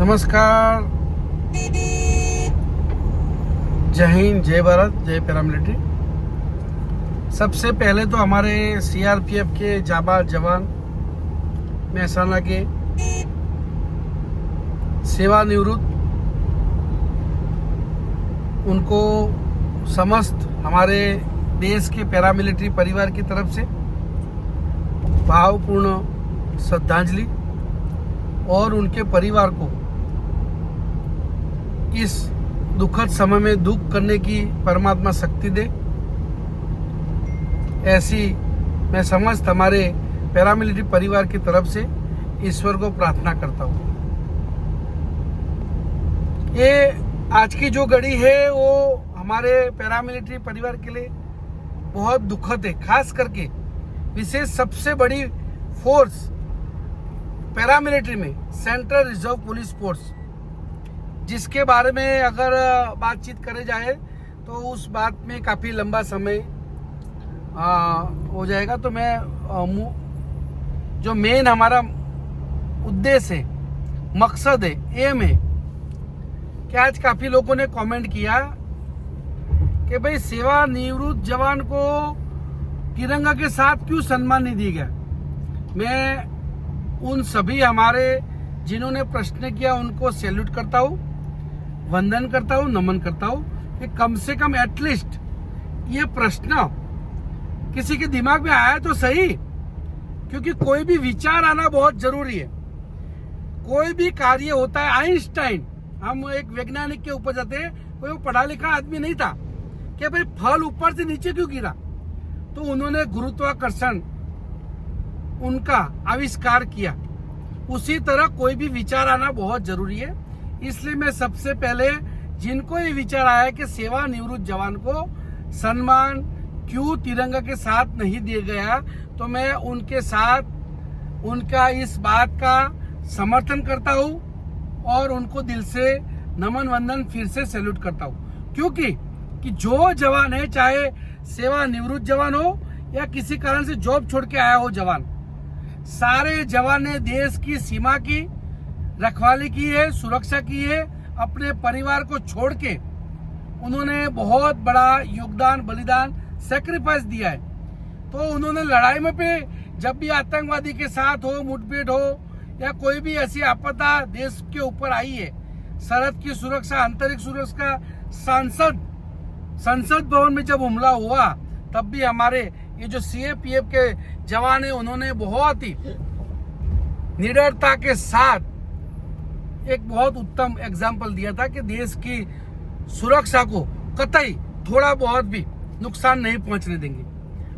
नमस्कार, जय हिंद, जय भारत, जय पैरामिलिट्री। सबसे पहले तो हमारे सीआरपीएफ के जाबाज जवान महसाना के सेवानिवृत्त, उनको समस्त हमारे देश के पैरामिलिट्री परिवार की तरफ से भावपूर्ण श्रद्धांजलि और उनके परिवार को इस दुखद समय में दुख करने की परमात्मा शक्ति दे, ऐसी मैं समस्त हमारे पैरामिलिट्री परिवार की तरफ से ईश्वर को प्रार्थना करता हूँ। ये आज की जो घड़ी है वो हमारे पैरामिलिट्री परिवार के लिए बहुत दुखद है, खास करके विशेष सबसे बड़ी फोर्स पैरामिलिट्री में सेंट्रल रिजर्व पुलिस फोर्स, जिसके बारे में अगर बातचीत करे जाए तो उस बात में काफ़ी लंबा समय हो जाएगा। तो मैं जो मेन हमारा उद्देश्य है, मकसद है, एम है कि आज काफ़ी लोगों ने कमेंट किया कि भाई सेवानिवृत्त जवान को तिरंगा के साथ क्यों सम्मान नहीं दिया गया। मैं उन सभी हमारे जिन्होंने प्रश्न किया उनको सैल्यूट करता हूँ, वंदन करता हूँ, नमन करता हूँ कि कम से कम एटलीस्ट ये प्रश्न किसी के दिमाग में आया तो सही, क्योंकि कोई भी विचार आना बहुत जरूरी है। कोई भी कार्य होता है, आइंस्टाइन, हम एक वैज्ञानिक के ऊपर जाते हैं, कोई वो पढ़ा लिखा आदमी नहीं था कि भाई फल ऊपर से नीचे क्यों गिरा, तो उन्होंने गुरुत्वाकर्षण उनका आविष्कार किया। उसी तरह कोई भी विचार आना बहुत जरूरी है। इसलिए मैं सबसे पहले जिनको ये विचार आया कि सेवानिवृत्त जवान को सम्मान क्यों तिरंगा के साथ नहीं दिया गया, तो मैं उनके साथ उनका इस बात का समर्थन करता हूँ और उनको दिल से नमन वंदन फिर से सैल्यूट करता हूँ। क्योंकि जो जवान है, चाहे सेवानिवृत्त जवान हो या किसी कारण से जॉब छोड़ के आया हो जवान, सारे जवान ने देश की सीमा की रखवाली की है, सुरक्षा की है। अपने परिवार को छोड़ के उन्होंने बहुत बड़ा योगदान, बलिदान, सैक्रिफाइस दिया है। तो उन्होंने लड़ाई में पे जब भी आतंकवादी के साथ हो, मुठभेड़ हो या कोई भी ऐसी आपदा देश के ऊपर आई है, सरहद की सुरक्षा, अंतरिक्ष सुरक्षा, संसद भवन में जब हमला हुआ, तब भी हमारे ये जो सीएपीएफ के जवान है उन्होंने बहुत ही निडरता के साथ एक बहुत उत्तम एग्जाम्पल दिया था कि देश की सुरक्षा को कतई थोड़ा बहुत भी नुकसान नहीं पहुंचने देंगे।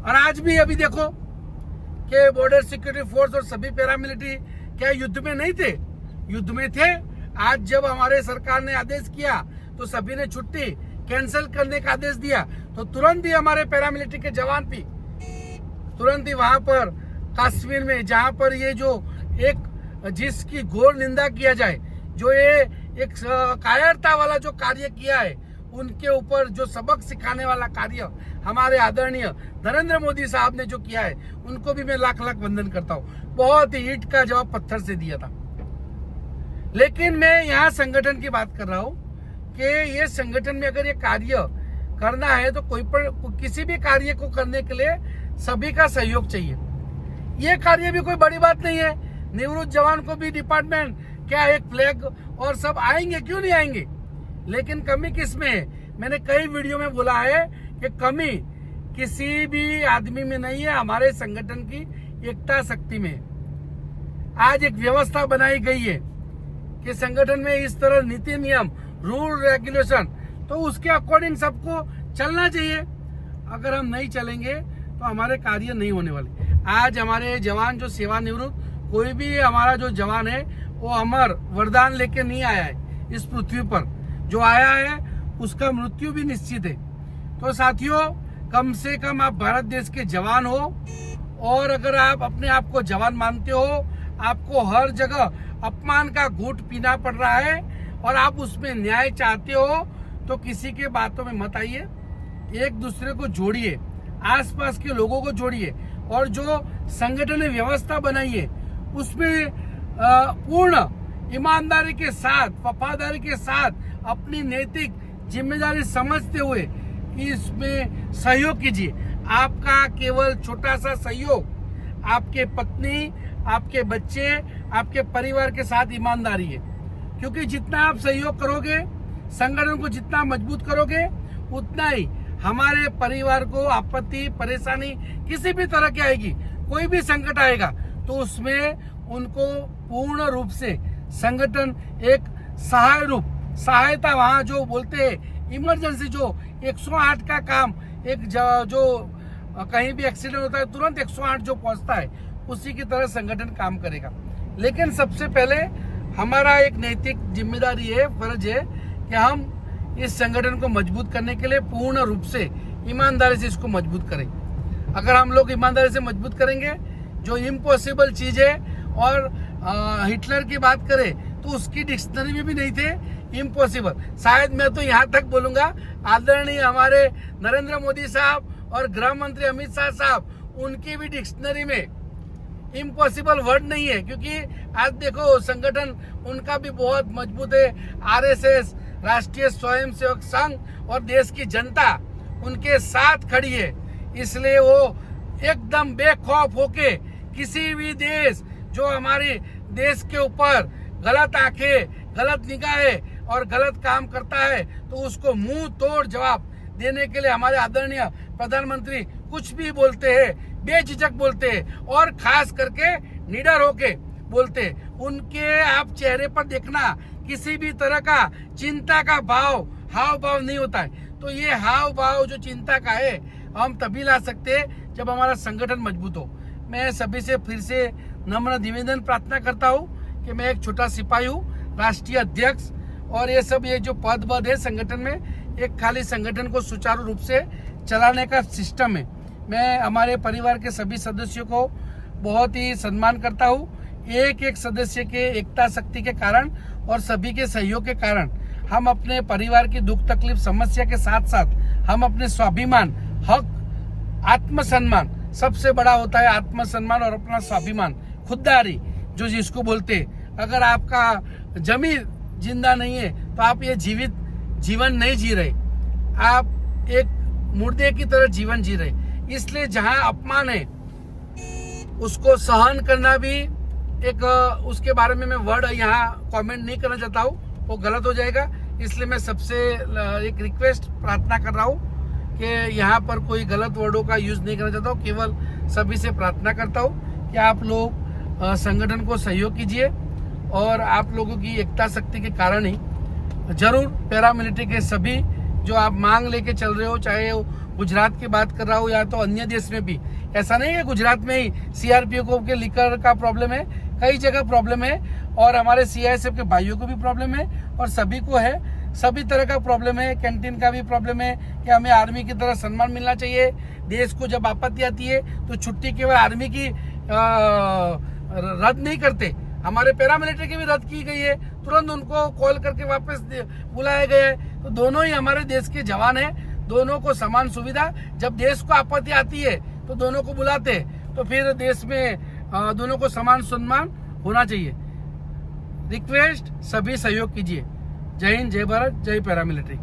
और आज भी अभी देखो कि बॉर्डर सिक्योरिटी फोर्स और सभी पैरामिलिट्री क्या युद्ध में नहीं थे? युद्ध में थे। आज जब हमारे सरकार ने आदेश किया तो सभी ने छुट्टी कैंसिल करने का आदेश दिया, तो तुरंत ही हमारे पैरामिलिट्री के जवान भी तुरंत ही वहां पर कश्मीर में, जहां पर ये जो एक जिसकी घोर निंदा किया जाए, जो ये एक कायरता वाला जो कार्य किया है, उनके ऊपर जो सबक सिखाने वाला कार्य हमारे आदरणीय नरेंद्र मोदी साहब ने जो किया है, उनको भी मैं लाख लाख वंदन करता हूँ। बहुत ही ईंट का जवाब पत्थर से दिया था। लेकिन मैं यहाँ संगठन की बात कर रहा हूँ कि ये संगठन में अगर ये कार्य करना है तो किसी भी कार्य को करने के लिए सभी का सहयोग चाहिए। ये कार्य भी कोई बड़ी बात नहीं है। निवृत्त जवान को भी डिपार्टमेंट क्या एक फ्लैग और सब आएंगे, क्यों नहीं आएंगे? लेकिन कमी किस में है? मैंने कई वीडियो में बोला है कि कमी किसी भी आदमी में नहीं है, हमारे संगठन की एकता शक्ति में। आज एक व्यवस्था बनाई गई है कि संगठन में इस तरह नीति नियम, रूल रेगुलेशन, तो उसके अकॉर्डिंग सबको चलना चाहिए। अगर हम नहीं चलेंगे तो हमारे कार्य नहीं होने वाले। आज हमारे जवान जो सेवानिवृत्त, कोई भी हमारा जो जवान है वो अमर वरदान लेके नहीं आया है इस पृथ्वी पर। जो आया है उसका मृत्यु भी निश्चित है। तो साथियों, कम से कम आप भारत देश के जवान हो, और अगर आप अपने आप को जवान मानते हो, आपको हर जगह अपमान का घूंट पीना पड़ रहा है और आप उसमें न्याय चाहते हो, तो किसी के बातों में मत आइए। एक दूसरे को जोड़िए, आसपास के लोगों को जोड़िए, और जो संगठन ने व्यवस्था बनाई है उसमें पूर्ण ईमानदारी के साथ, वफादारी के साथ अपनी नैतिक जिम्मेदारी समझते हुए इसमें सहयोग कीजिए। आपका केवल छोटा सा सहयोग आपके पत्नी, आपके बच्चे, आपके परिवार के साथ ईमानदारी है। क्योंकि जितना आप सहयोग करोगे, संगठन को जितना मजबूत करोगे, उतना ही हमारे परिवार को आपत्ति, परेशानी किसी भी तरह की आएगी, कोई भी संकट आएगा तो उसमें उनको पूर्ण रूप से संगठन एक सहायता, वहाँ जो बोलते हैं इमरजेंसी, जो 108 का काम, एक जो कहीं भी एक्सीडेंट होता है तुरंत 108 जो पहुंचता है, उसी की तरह संगठन काम करेगा। लेकिन सबसे पहले हमारा एक नैतिक जिम्मेदारी है, फर्ज है कि हम इस संगठन को मजबूत करने के लिए पूर्ण रूप से ईमानदारी से इसको मजबूत करें। अगर हम लोग ईमानदारी से मजबूत करेंगे, जो इम्पॉसिबल चीज है, और हिटलर की बात करें तो उसकी डिक्शनरी में भी नहीं थे इम्पॉसिबल। शायद मैं तो यहाँ तक बोलूंगा, आदरणीय हमारे नरेंद्र मोदी साहब और गृह मंत्री अमित शाह साहब, उनकी भी डिक्शनरी में इम्पॉसिबल वर्ड नहीं है। क्योंकि आज देखो संगठन उनका भी बहुत मजबूत है, आरएसएस, राष्ट्रीय स्वयंसेवक संघ और देश की जनता उनके साथ खड़ी है। इसलिए वो एकदम बेखौफ होके किसी भी देश जो हमारे देश के ऊपर गलत आंखें, गलत निगाहें और गलत काम करता है, तो उसको मुंह तोड़ जवाब देने के लिए हमारे आदरणीय प्रधानमंत्री कुछ भी बोलते हैं, बेझिझक बोलते हैं, और खास करके निडर होके बोलते हैं। उनके आप चेहरे पर देखना किसी भी तरह का चिंता का हाव भाव नहीं होता है। तो ये हाव भाव जो चिंता का है, हम तभी ला सकते हैं जब हमारा संगठन मजबूत हो। मैं सभी से फिर से नम्र निवेदन प्रार्थना करता हूँ कि मैं एक छोटा सिपाही हूँ, राष्ट्रीय अध्यक्ष, और ये सब ये जो पद है संगठन में, एक खाली संगठन को सुचारू रूप से चलाने का सिस्टम है। मैं हमारे परिवार के सभी सदस्यों को बहुत ही सम्मान करता हूँ। एक एक सदस्य के एकता शक्ति के कारण और सभी के सहयोग के कारण हम अपने परिवार की दुख तकलीफ समस्या के साथ साथ हम अपने स्वाभिमान, हक, आत्मसम्मान, सबसे बड़ा होता है आत्मसम्मान और अपना स्वाभिमान, खुददारी जो जिसको बोलते हैं। अगर आपका जमीर जिंदा नहीं है तो आप ये जीवन नहीं जी रहे, आप एक मुर्दे की तरह जीवन जी रहे। इसलिए जहां अपमान है उसको सहन करना भी एक, उसके बारे में मैं वर्ड यहाँ कमेंट नहीं करना चाहता हूँ, वो गलत हो जाएगा। इसलिए मैं सबसे एक रिक्वेस्ट प्रार्थना कर रहा हूँ कि यहाँ पर कोई गलत वर्डों का यूज नहीं करना चाहता हूँ। केवल सभी से प्रार्थना करता हूँ कि आप लोग संगठन को सहयोग कीजिए, और आप लोगों की एकता शक्ति के कारण ही जरूर पैरामिलिट्री के सभी जो आप मांग लेके चल रहे हो, चाहे वो गुजरात की बात कर रहा हो या तो अन्य देश में भी, ऐसा नहीं है गुजरात में ही सीआरपीएफ के लिकर का प्रॉब्लम है, कई जगह प्रॉब्लम है, और हमारे सीआईएसएफ के भाइयों को भी प्रॉब्लम है, और सभी को है, सभी तरह का प्रॉब्लम है। कैंटीन का भी प्रॉब्लम है कि हमें आर्मी की तरह सम्मान मिलना चाहिए। देश को जब आपत्ति आती है तो छुट्टी केवल आर्मी की रद्द नहीं करते, हमारे पैरामिलिट्री की भी रद्द की गई है, तुरंत उनको कॉल करके वापस बुलाया गया है। तो दोनों ही हमारे देश के जवान हैं, दोनों को समान सुविधा, जब देश को आपत्ति आती है तो दोनों को बुलाते हैं, तो फिर देश में दोनों को समान सम्मान होना चाहिए। रिक्वेस्ट, सभी सहयोग कीजिए। जय हिंद, जय भारत, जय पैरामिलिट्री।